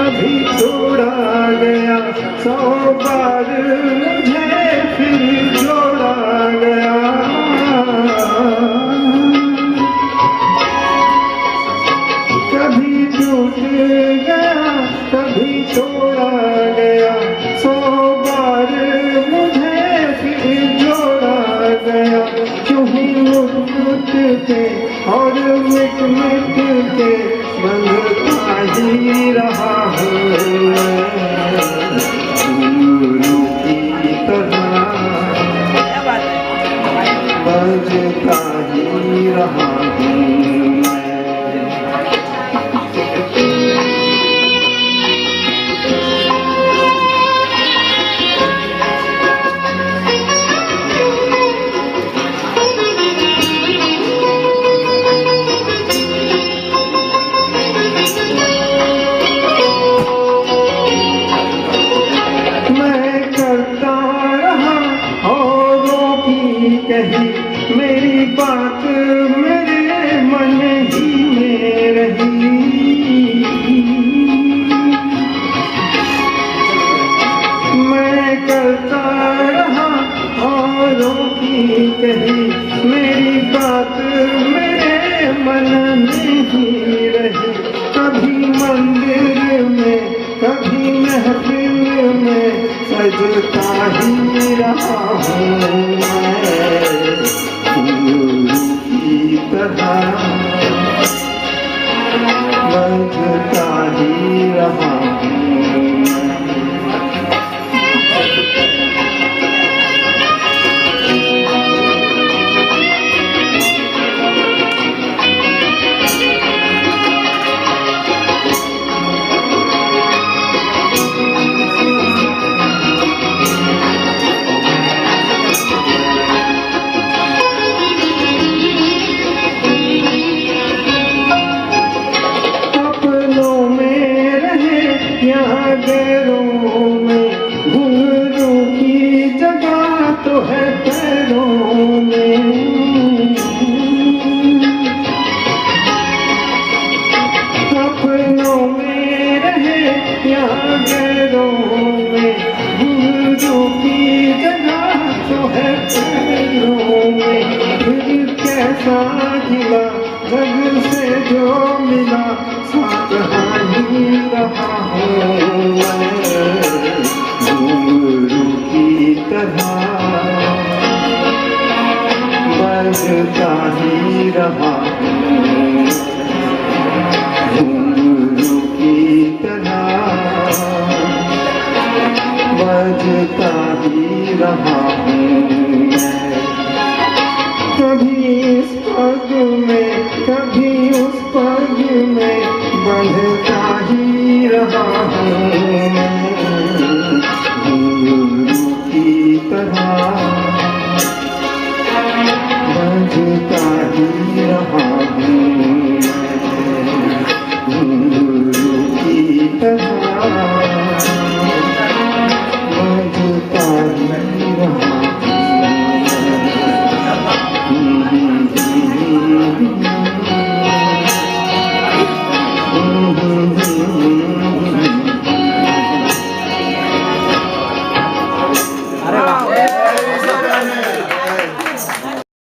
कभी तोड़ा गया, 100 बार मुझे फिर जोड़ा गया। कभी टूट गया, कभी तोड़ा गया, 100 बार मुझे फिर जोड़ा गया। क्यों ही उठ के और मिट के बंधता ही रहा हूँ गुरु की तरह, बंधता ही रहा हूँ। कही मेरी बात मेरे मन ही में रही, मैं करता रहा औरों की कही, मेरी बात मेरे मन में ही रही। कभी मंदिर में कभी महफिल में सजता ही रहा हूँ गुरु की तरह, बजता ही रहा हूँ। यहाँ गैरों में घुंघरू की जगह तो है पैरों में, सपनों में रहे यहाँ गैरों में घुंघरू की जगह तो है पैरों में। फिर कैसा गिला जग से जो मिला, साथ ही रहा हूँ घुंघरू की तरह, बजता ही रहा हूँ घुंघरू की तरह, बजता ही रहा हूँ। कभी इस पग में कभी उस पग में बंधता ही रहा हूँ गुरु की तरह, बंधता ही रहा हूँ गुरु की तरह, बंधता ही रहा हूँ।